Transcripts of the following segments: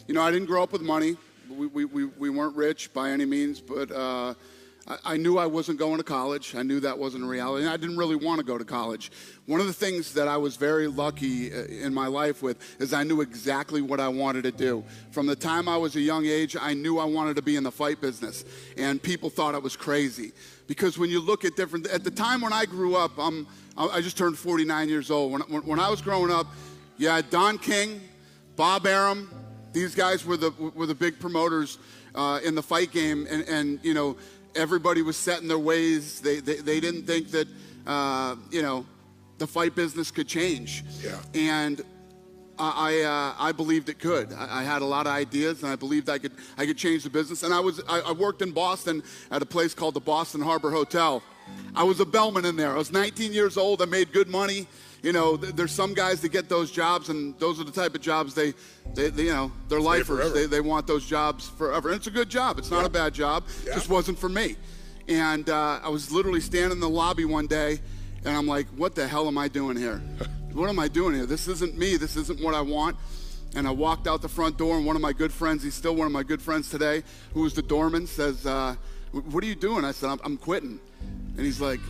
I didn't grow up with money. We weren't rich by any means, but I knew I wasn't going to college. I knew that wasn't a reality, and I didn't really want to go to college. One of the things that I was very lucky in my life with is I knew exactly what I wanted to do. From the time I was a young age, I knew I wanted to be in the fight business, and people thought I was crazy. Because when you look at at the time when I grew up, I just turned 49 years old. When I was growing up, you had Don King, Bob Arum. These guys were the big promoters in the fight game, and everybody was set in their ways. They didn't think that the fight business could change. Yeah. And I believed it could. I had a lot of ideas, and I believed I could change the business. And I worked in Boston at a place called the Boston Harbor Hotel. I was a bellman in there. I was 19 years old. I made good money. There's some guys that get those jobs, and those are the type of jobs they're lifers. They want those jobs forever. And it's a good job. It's not a bad job. It just wasn't for me. And I was literally standing in the lobby one day, and I'm like, what the hell am I doing here? What am I doing here? This isn't me. This isn't what I want. And I walked out the front door, and one of my good friends, he's still one of my good friends today, who was the doorman, says, what are you doing? I said, I'm quitting. And he's like,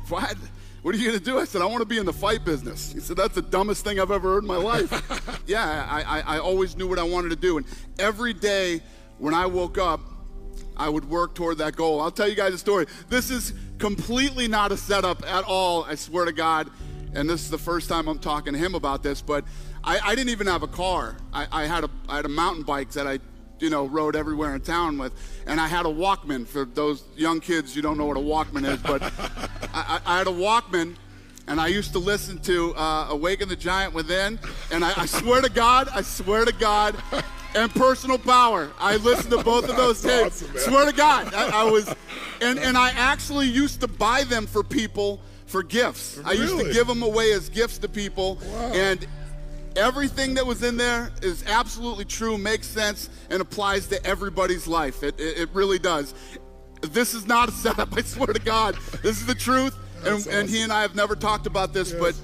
what? What are you going to do? I said, I want to be in the fight business. He said, that's the dumbest thing I've ever heard in my life. Yeah, I always knew what I wanted to do. And every day when I woke up, I would work toward that goal. I'll tell you guys a story. This is completely not a setup at all, I swear to God. And this is the first time I'm talking to him about this, but I didn't even have a car. I had a mountain bike that I rode everywhere in town with, and I had a Walkman. For those young kids, you don't know what a Walkman is, but I had a Walkman, and I used to listen to Awaken the Giant Within, and I swear to God, and Personal Power. I listened to both of those tapes. Awesome, swear to God, I was, and I actually used to buy them for people for gifts. Really? I used to give them away as gifts to people, and everything that was in there is absolutely true, makes sense, and applies to everybody's life. It really does. This is not a setup, I swear to God. This is the truth, and he and I have never talked about this, but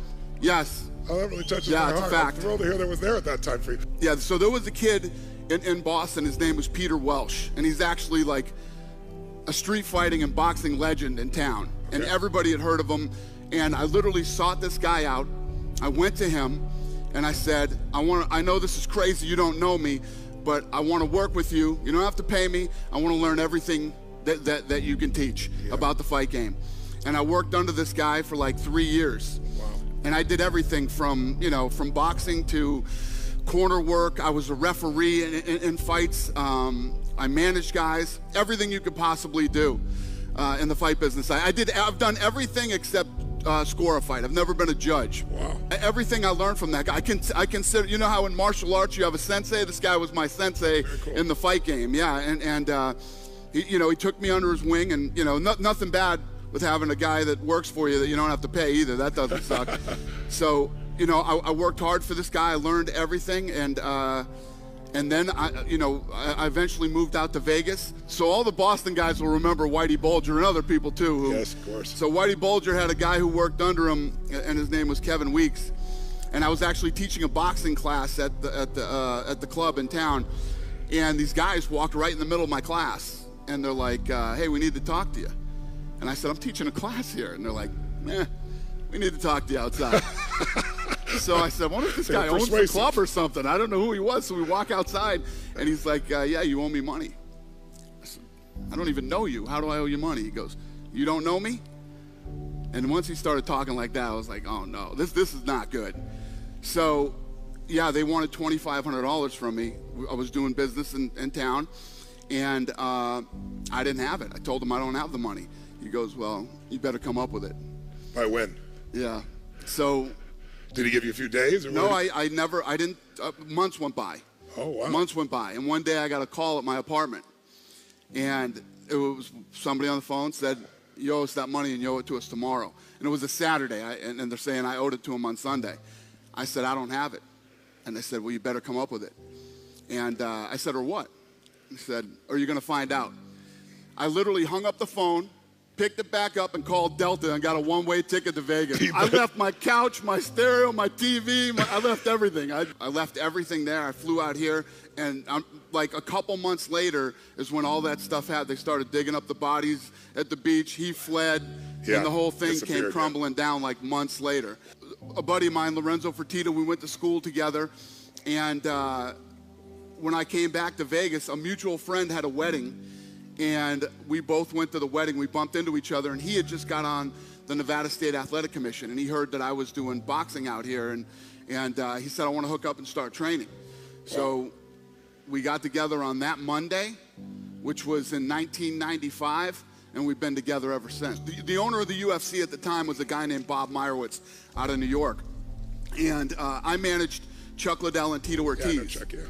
yes. Oh, that really touches my heart. It's a fact. I'm thrilled to hear that was there at that time for you. Yeah, so there was a kid in Boston, his name was Peter Welsh, and he's actually like a street fighting and boxing legend in town, and everybody had heard of him, and I literally sought this guy out. I went to him, and I said, I know this is crazy, you don't know me, but I want to work with you. You don't have to pay me. I want to learn everything that you can teach about the fight game. And I worked under this guy for like 3 years. Wow. And I did everything from boxing to corner work. I was a referee in fights. I managed guys, everything you could possibly do in the fight business. I've done everything except score a fight. I've never been a judge. Wow. Everything I learned from that guy, I consider, you know how in martial arts you have a sensei? This guy was my sensei. Very cool. In the fight game. Yeah, and he took me under his wing, and nothing bad with having a guy that works for you that you don't have to pay either. That doesn't suck. So, I worked hard for this guy. I learned everything, and then I eventually moved out to Vegas. So all the Boston guys will remember Whitey Bulger, and other people too. Yes, of course. So Whitey Bulger had a guy who worked under him, and his name was Kevin Weeks. And I was actually teaching a boxing class at the club in town, and these guys walked right in the middle of my class, and they're like, "Hey, we need to talk to you." And I said, "I'm teaching a class here," and they're like, "We need to talk to you outside." So I said, what if this guy owns the club or something? I don't know who he was. So we walk outside, and he's like, yeah, you owe me money. I said, I don't even know you. How do I owe you money? He goes, you don't know me? And once he started talking like that, I was like, oh, no, this is not good. So, yeah, they wanted $2,500 from me. I was doing business in town, and I didn't have it. I told him I don't have the money. He goes, well, you better come up with it. By when? Yeah. So... Did he give you a few days? Or no, I didn't. Months went by. Oh, wow. Months went by. And one day I got a call at my apartment. And it was somebody on the phone said, you owe us that money and you owe it to us tomorrow. And it was a Saturday. And they're saying I owed it to him on Sunday. I said, I don't have it. And they said, well, you better come up with it. And I said, or what? He said, are you going to find out? I literally hung up the phone, picked it back up and called Delta and got a one-way ticket to Vegas. I left my couch, my stereo, my TV, I left everything. I left everything there. I flew out here, and like a couple months later is when all that stuff happened. They started digging up the bodies at the beach. He fled, and the whole thing came crumbling down like months later. A buddy of mine, Lorenzo Fertitta, we went to school together, and when I came back to Vegas, a mutual friend had a wedding, and we both went to the wedding. We bumped into each other, and he had just got on the Nevada State Athletic Commission, and he heard that I was doing boxing out here, and he said, I want to hook up and start training. So we got together on that Monday, which was in 1995, and we've been together ever since. The owner of the UFC at the time was a guy named Bob Meyerowitz out of New York, and I managed Chuck Liddell and Tito Ortiz. Yeah, I know Chuck, yeah.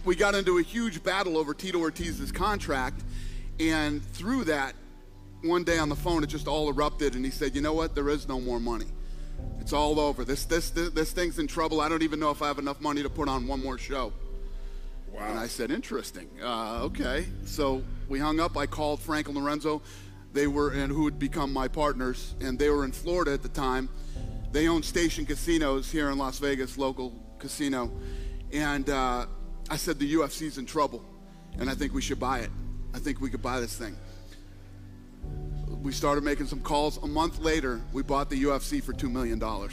We got into a huge battle over Tito Ortiz's contract, and through that, one day on the phone, it just all erupted, and he said, you know what, there is no more money. It's all over. This thing's in trouble. I don't even know if I have enough money to put on one more show. Wow. And I said, interesting. Okay. So we hung up. I called Frank and Lorenzo. They were, and who would become my partners, and they were in Florida at the time. They owned Station Casinos here in Las Vegas, local casino. And I said, the UFC's in trouble, and I think we should buy it. I think we could buy this thing. We started making some calls. A month later, we bought the UFC for $2 million. $2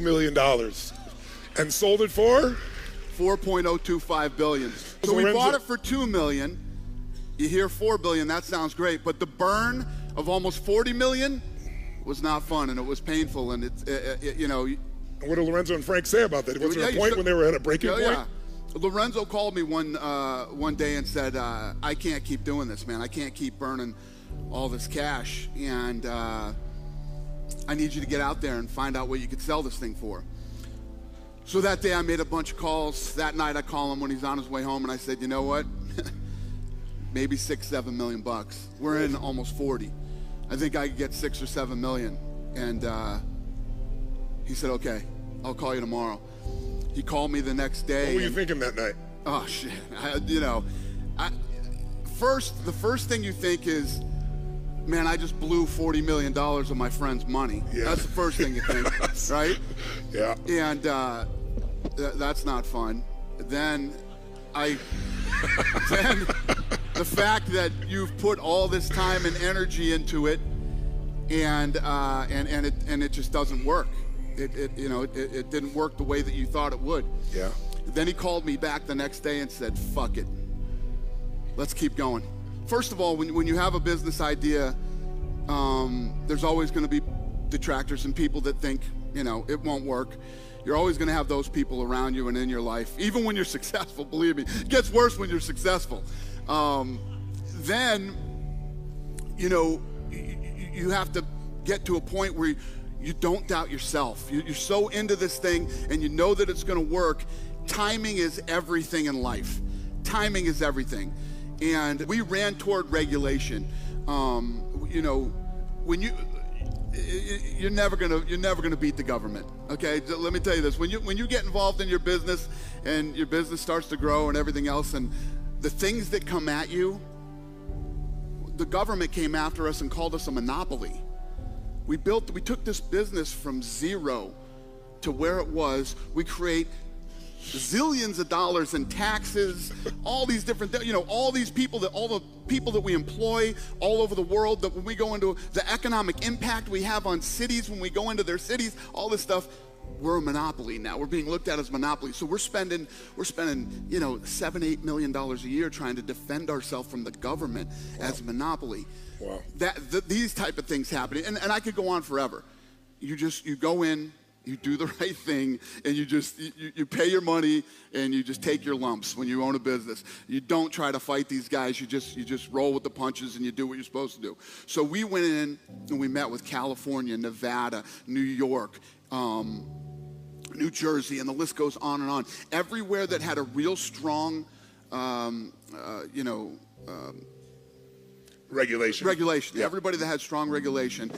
million. And sold it for? $4.025 billion. So we bought it for $2 million. You hear $4 billion, that sounds great, but the burn of almost $40 million was not fun, and it was painful, and you know. And what did Lorenzo and Frank say about that? Was there a point when they were at a breaking point? Yeah. Lorenzo called me one day and said, I can't keep doing this, man. I can't keep burning all this cash, and I need you to get out there and find out what you could sell this thing for. So that day I made a bunch of calls. That night I call him when he's on his way home, and I said, you know what? Maybe $6-7 million bucks. We're in almost 40. I think I could get 6 or 7 million. And he said, okay, I'll call you tomorrow. He called me the next day. What were you thinking that night? Oh shit! The first thing you think is, man, I just blew $40 million of my friend's money. Yeah. That's the first thing you think, right? Yeah. And that's not fun. Then the fact that you've put all this time and energy into it, and it just doesn't work. It didn't work the way that you thought it would. Yeah. Then he called me back the next day and said, fuck it. Let's keep going. First of all, when you have a business idea, there's always going to be detractors and people that think, it won't work. You're always going to have those people around you and in your life, even when you're successful, believe me. It gets worse when you're successful. Then, you have to get to a point where you don't doubt yourself. You're so into this thing and you know that it's going to work. Timing is everything in life. Timing is everything. And we ran toward regulation. When you're never gonna beat the government. Okay, let me tell you this: when you get involved in your business and your business starts to grow and everything else, and the things that come at you, the government came after us and called us a monopoly. We took this business from zero to where it was. We create zillions of dollars in taxes, all these different, all the people that we employ all over the world, that when we go into the economic impact we have on cities, when we go into their cities, all this stuff, we're a monopoly now. We're being looked at as monopoly. So we're spending $7-8 million a year trying to defend ourselves from the government as a monopoly. Wow. These type of things happening, and I could go on forever. You go in, you do the right thing, and you pay your money, and you just take your lumps when you own a business. You don't try to fight these guys. You just roll with the punches, and you do what you're supposed to do. So we went in and we met with California, Nevada, New York, New Jersey, and the list goes on and on. Everywhere that had a real strong, regulation. Yeah. Everybody that had strong regulation.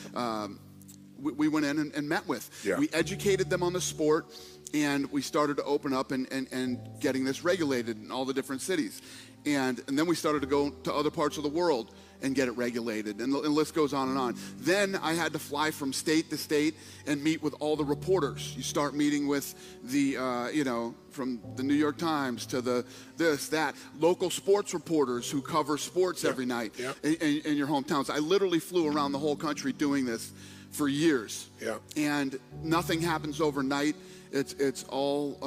We went in and met with. Yeah. We educated them on the sport, and we started to open up and getting this regulated in all the different cities. And then we started to go to other parts of the world and get it regulated, and the list goes on and on. Then I had to fly from state to state and meet with all the reporters. You start meeting with the, you know, from the New York Times to the this, that, local sports reporters who cover sports every night in your hometowns. I literally flew around the whole country doing this for years. And nothing happens overnight. It's all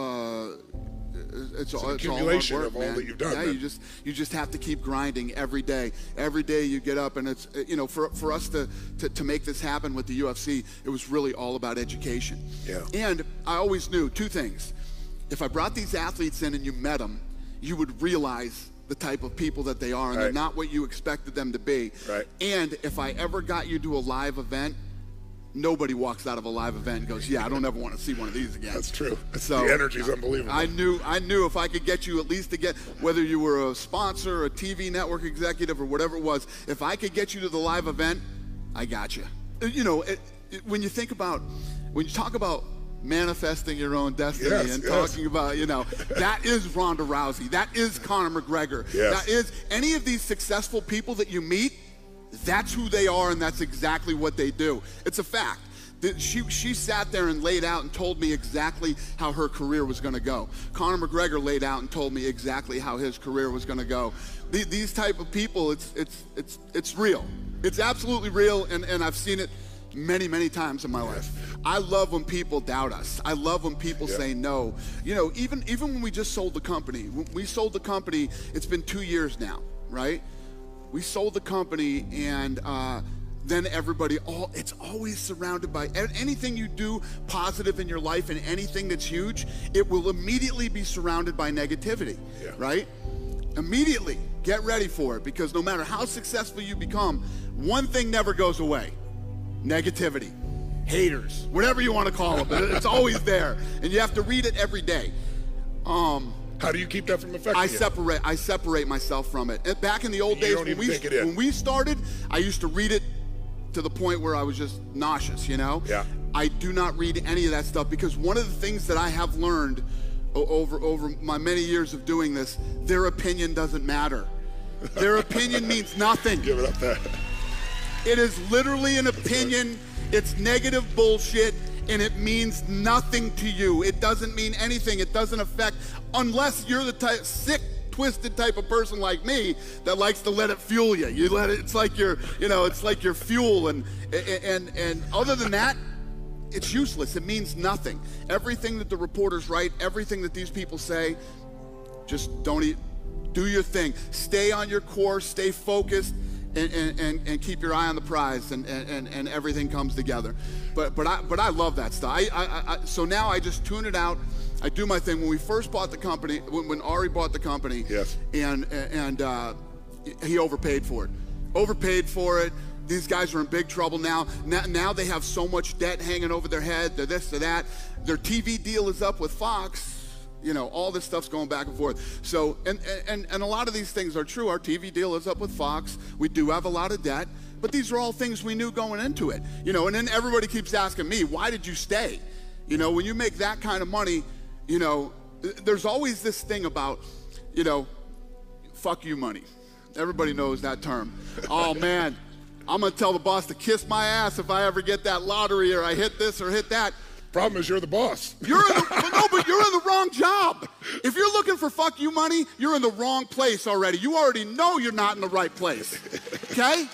it's an all accumulation hard work, of all man. that you've done. Yeah, Man. you just have to keep grinding every day. Every day you get up, and it's, you know, for us to make this happen with the UFC, it was really all about education. And I always knew two things. If I brought these athletes in and you met them, you would realize the type of people that they are, and they're not what you expected them to be. And if I ever got you to a live event, nobody walks out of a live event and goes, yeah, I don't ever want to see one of these again. That's true. So the energy's unbelievable. I knew if I could get you at least to get, whether you were a sponsor, a TV network executive, or whatever it was, if I could get you to the live event, I got you. You know, when you talk about manifesting your own destiny and talking about, you know, that is Ronda Rousey, that is Conor McGregor, that is any of these successful people that you meet. That's who they are, and that's exactly what they do. It's a fact. She sat there and laid out and told me exactly how her career was going to go. Conor McGregor laid out and told me exactly how his career was going to go. These type of people, it's real. It's absolutely real, and I've seen it many, many times in my life. I love when people doubt us. I love when people say no. You know, even when we just sold the company. When we sold the company, it's been 2 years now, right? We sold the company, and then everybody, it's always surrounded by anything you do positive in your life, and anything that's huge, it will immediately be surrounded by negativity, right? Immediately, get ready for it, because no matter how successful you become, one thing never goes away: negativity, haters, whatever you want to call them. It's always there, and you have to read it every day. How do you keep that from affecting you? I separate myself from it. And back in the old days, when we started, I used to read it to the point where I was just nauseous, you know? I do not read any of that stuff, because one of the things that I have learned over my many years of doing this, their opinion doesn't matter. Their opinion means nothing. Give it up there. It is literally an opinion. It's negative bullshit, and it means nothing to you. It doesn't mean anything. It doesn't affect, unless you're the sick, twisted type of person like me that likes to let it fuel you. You let it. It's like your, you know, it's like your fuel, and other than that, it's useless. It means nothing. Everything that the reporters write, everything that these people say, just do your thing. Stay on your course. Stay focused. And keep your eye on the prize, and everything comes together. But I love that stuff. So now I just tune it out. I do my thing. When we first bought the company, when Ari bought the company, and he overpaid for it. These guys are in big trouble now. Now they have so much debt hanging over their head. They're this, they're that. Their TV deal is up with Fox. You know, all this stuff's going back and forth. So, and a lot of these things are true. Our TV deal is up with Fox. We do have a lot of debt, but these are all things we knew going into it. You know, and then everybody keeps asking me, why did you stay? You know, when you make that kind of money, you know, there's always this thing about, you know, fuck you money. Everybody knows that term. Oh man, I'm gonna tell the boss to kiss my ass if I ever get that lottery, or I hit this or hit that. Problem is, you're the boss. But you're in the wrong job. If you're looking for fuck you money, you're in the wrong place already. You already know you're not in the right place, okay?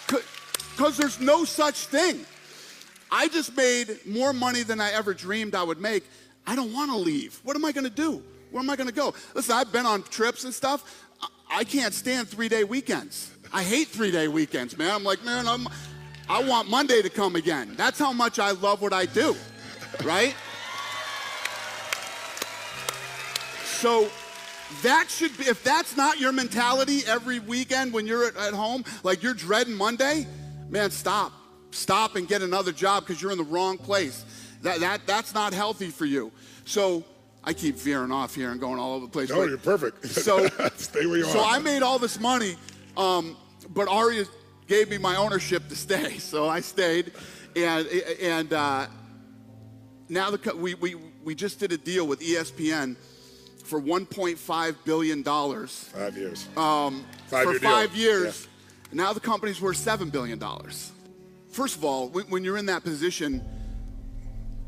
Because there's no such thing. I just made more money than I ever dreamed I would make. I don't want to leave. What am I going to do? Where am I going to go? Listen, I've been on trips and stuff. I can't stand 3-day weekends. I hate 3-day weekends, man. I'm like, man, I want Monday to come again. That's how much I love what I do, right? So that should be, if that's not your mentality every weekend when you're at home, like you're dreading Monday, man, stop and get another job, because you're in the wrong place. That's not healthy for you. So I keep veering off here and going all over the place. No, you're perfect. So stay where you are. So I made all this money, but Ari gave me my ownership to stay, so I stayed, and now we just did a deal with ESPN for $1.5 billion. 5 years. For 5 years, Now the company's worth $7 billion. First of all, when you're in that position,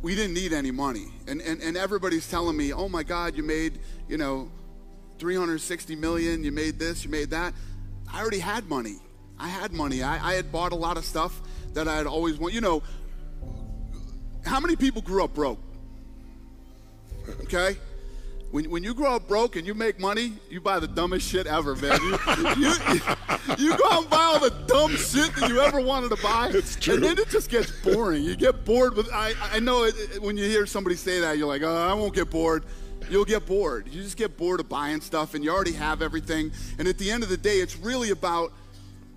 we didn't need any money. And everybody's telling me, oh my God, you made, 360 million, you made this, you made that. I already had money. I had money. I had bought a lot of stuff that I had always wanted. How many people grew up broke? Okay? When you grow up broke and you make money, you buy the dumbest shit ever, man. You go out and buy all the dumb shit that you ever wanted to buy. It's true. And then it just gets boring. You get bored with, I know when you hear somebody say that, you're like, oh, I won't get bored. You'll get bored. You just get bored of buying stuff and you already have everything. And at the end of the day, it's really about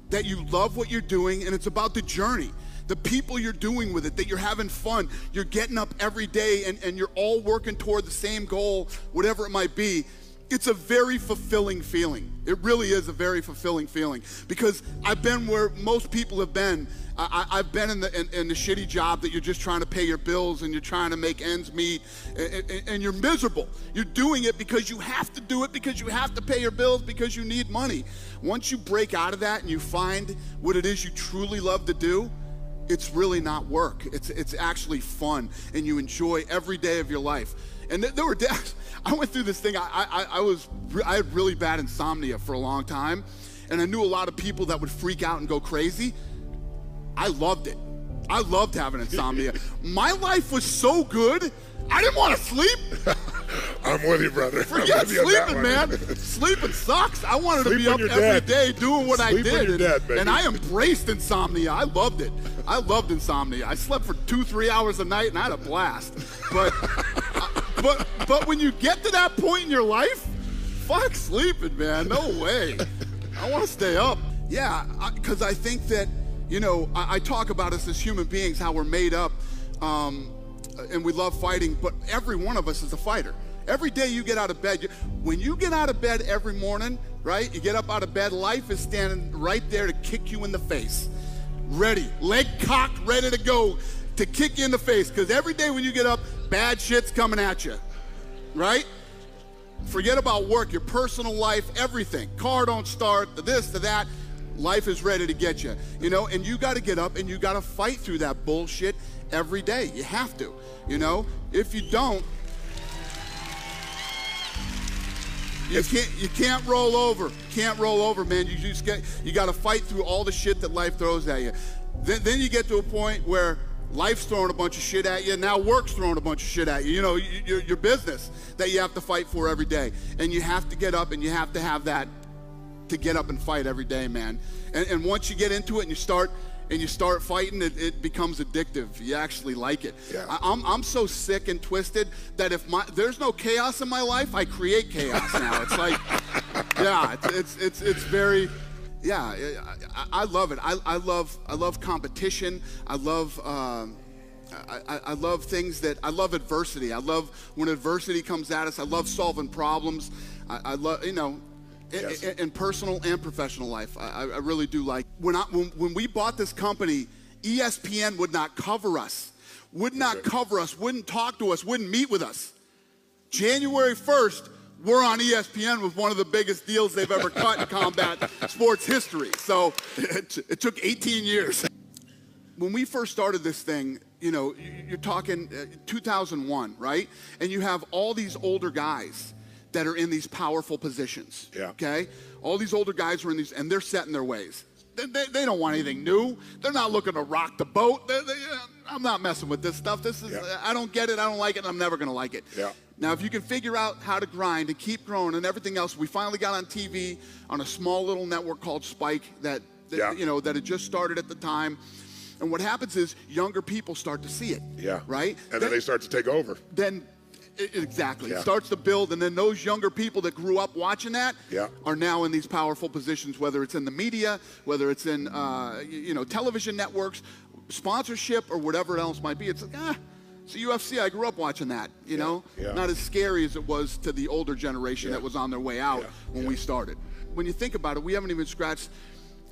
that you love what you're doing and it's about the journey. The people you're doing with it, that you're having fun, you're getting up every day and you're all working toward the same goal, whatever it might be. It's a very fulfilling feeling. It really is a very fulfilling feeling because I've been where most people have been. I've been in the shitty job that you're just trying to pay your bills and you're trying to make ends meet and you're miserable. You're doing it because you have to do it because you have to pay your bills because you need money. Once you break out of that and you find what it is you truly love to do, it's really not work. It's actually fun, and you enjoy every day of your life. And there were days, I went through this thing. I had really bad insomnia for a long time, and I knew a lot of people that would freak out and go crazy. I loved it. I loved having insomnia. My life was so good, I didn't want to sleep. I'm with you, brother. Forget sleeping, man. Sleeping sucks. I wanted to be up every day doing what I did. And I embraced insomnia. I loved it. I loved insomnia. I slept for 2-3 hours a night and I had a blast. But when you get to that point in your life, fuck sleeping, man. No way. I want to stay up. Yeah, because I think that, I talk about us as human beings, how we're made up. And we love fighting, but every one of us is a fighter. Every day you get out of bed, when you get out of bed every morning, right, you get up out of bed, life is standing right there to kick you in the face. Ready, leg cocked, ready to go to kick you in the face. Because every day when you get up, bad shit's coming at you, right? Forget about work, your personal life, everything. Car don't start, the this, the that. Life is ready to get you, and you got to get up and you got to fight through that bullshit every day. You have to, if you don't, you can't roll over. Can't roll over, man. You got to fight through all the shit that life throws at you. Then you get to a point where life's throwing a bunch of shit at you. Now work's throwing a bunch of shit at you. Your business that you have to fight for every day, and you have to get up and you have to have that to get up and fight every day, man. And once you get into it and you start fighting, it becomes addictive. You actually like it. Yeah. I'm so sick and twisted that if there's no chaos in my life, I create chaos now. It's like, yeah, it's very, yeah. I love it. I love competition. I love things I love adversity. I love when adversity comes at us. I love solving problems. I love, Yes. in personal and professional life. I really do like. When we bought this company, ESPN would not cover us, wouldn't talk to us, wouldn't meet with us. January 1st, we're on ESPN with one of the biggest deals they've ever cut in combat sports history. So it took 18 years. When we first started this thing, you're talking 2001, right? And you have all these older guys that are in these powerful positions, okay? All these older guys are in these, and they're set in their ways. They don't want anything new. They're not looking to rock the boat. I'm not messing with this stuff. I don't get it, I don't like it, and I'm never gonna like it. Yeah. Now, if you can figure out how to grind and keep growing and everything else, we finally got on TV on a small little network called Spike that had just started at the time. And what happens is younger people start to see it, right? And then they start to take over. Exactly. It starts to build, and then those younger people that grew up watching that are now in these powerful positions, whether it's in the media, whether it's in television networks, sponsorship, or whatever else might be. It's like, it's the UFC. I grew up watching that, Not as scary as it was to the older generation that was on their way out when we started. When you think about it, we haven't even scratched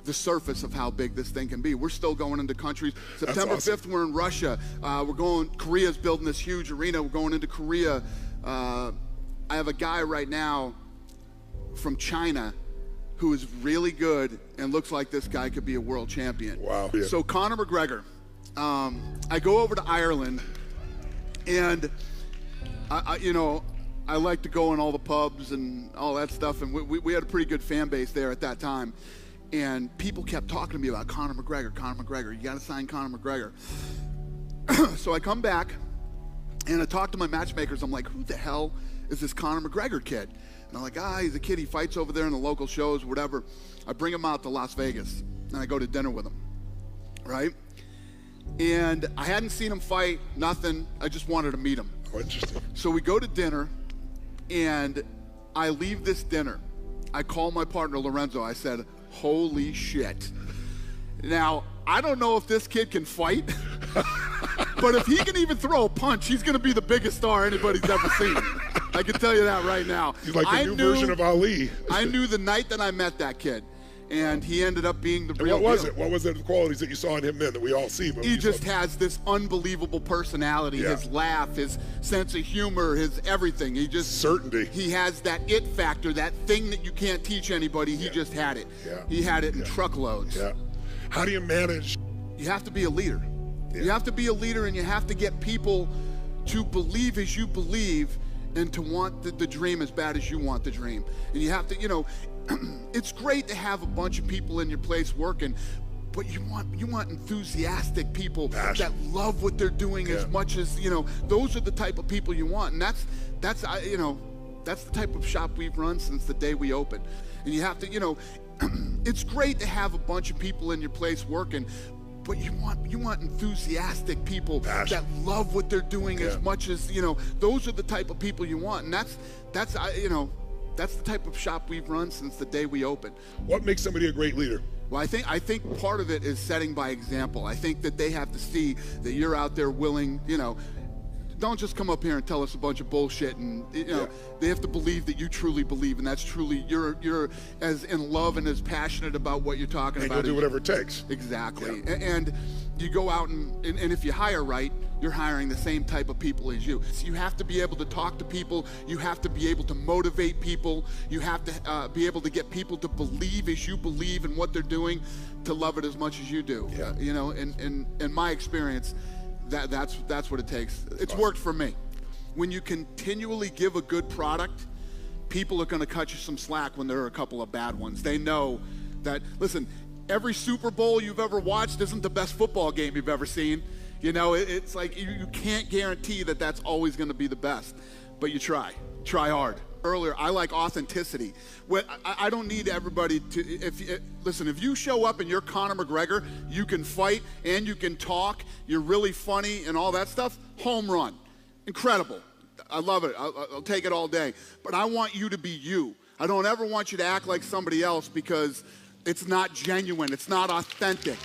the surface of how big this thing can be. We're still going into countries. September 5th, we're in Russia. Korea's building this huge arena. We're going into Korea. I have a guy right now from China who is really good and looks like this guy could be a world champion. Wow. Yeah. So Conor McGregor, I go over to Ireland, and I like to go in all the pubs and all that stuff, and we had a pretty good fan base there at that time. And people kept talking to me about Conor McGregor, you got to sign Conor McGregor. So I come back, and I talk to my matchmakers. I'm like, who the hell is this Conor McGregor kid? And I'm like, he's a kid. He fights over there in the local shows, whatever. I bring him out to Las Vegas, and I go to dinner with him, right? And I hadn't seen him fight, nothing. I just wanted to meet him. Oh, interesting. So we go to dinner, and I leave this dinner. I call my partner, Lorenzo. I said, holy shit. Now, I don't know if this kid can fight, but if he can even throw a punch, he's going to be the biggest star anybody's ever seen. I can tell you that right now. He's like the new version of Ali. I knew the night that I met that kid, and he ended up being the real deal. What was deal. it? What was the qualities that you saw in him then that we all see? He just has this unbelievable personality, his laugh, his sense of humor, his everything. He just certainty. He has that it factor, that thing that you can't teach anybody. He just had it. Yeah. He had it in truckloads. Yeah. How do you manage? You have to be a leader. Yeah. You have to be a leader, and you have to get people to believe as you believe and to want the dream as bad as you want the dream. And you have to, it's great to have a bunch of people in your place working, but you want enthusiastic people that love what they're doing as much as, those are the type of people you want. And that's the type of shop we've run since the day we opened. And you have to, it's great to have a bunch of people in your place working, but you want enthusiastic people that love what they're doing as much as, those are the type of people you want. And that's the type of shop we've run since the day we opened. What makes somebody a great leader? Well, I think part of it is setting by example. I think that they have to see that you're out there willing, don't just come up here and tell us a bunch of bullshit, and they have to believe that you truly believe, and that's truly you're as in love and as passionate about what you're talking about. And you'll do whatever it takes. Exactly. Yeah. And you go out and if you hire right, you're hiring the same type of people as you. So you have to be able to talk to people. You have to be able to motivate people. You have to be able to get people to believe as you believe in what they're doing, to love it as much as you do. Yeah. In my experience, that's what it takes. It's worked for me. When you continually give a good product, people are going to cut you some slack when there are a couple of bad ones. They know that, listen, every Super Bowl you've ever watched isn't the best football game you've ever seen. It's like you can't guarantee that that's always going to be the best, but you try hard. Earlier, I like authenticity. I don't need everybody to, listen, if you show up and you're Conor McGregor, you can fight and you can talk, you're really funny and all that stuff, home run. Incredible. I love it. I'll take it all day. But I want you to be you. I don't ever want you to act like somebody else, because it's not genuine. It's not authentic.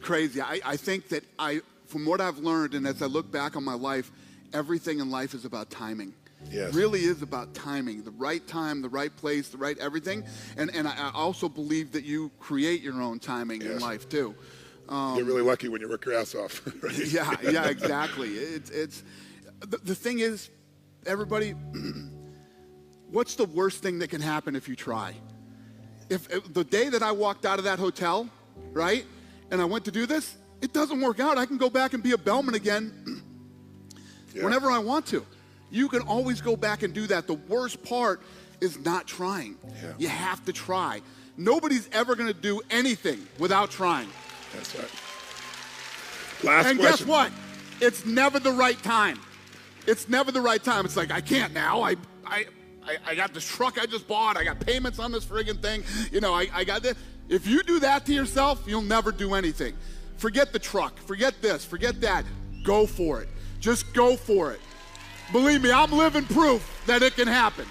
Crazy. I think that from what I've learned, and as I look back on my life, everything in life is about timing. Yes. It really is about timing, the right time, the right place, the right everything. And I also believe that you create your own timing in life too. You're really lucky when you work your ass off. Right? Yeah, exactly. It's the thing is, everybody, what's the worst thing that can happen if you try? If the day that I walked out of that hotel, right, and I went to do this, it doesn't work out, I can go back and be a bellman again whenever I want to. You can always go back and do that. The worst part is not trying. Yeah. You have to try. Nobody's ever going to do anything without trying. That's right. Last question. Guess what? It's never the right time. It's never the right time. It's like, I can't now. I got this truck I just bought. I got payments on this friggin' thing. I got this. If you do that to yourself, you'll never do anything. Forget the truck. Forget this. Forget that. Go for it. Just go for it. Believe me, I'm living proof that it can happen.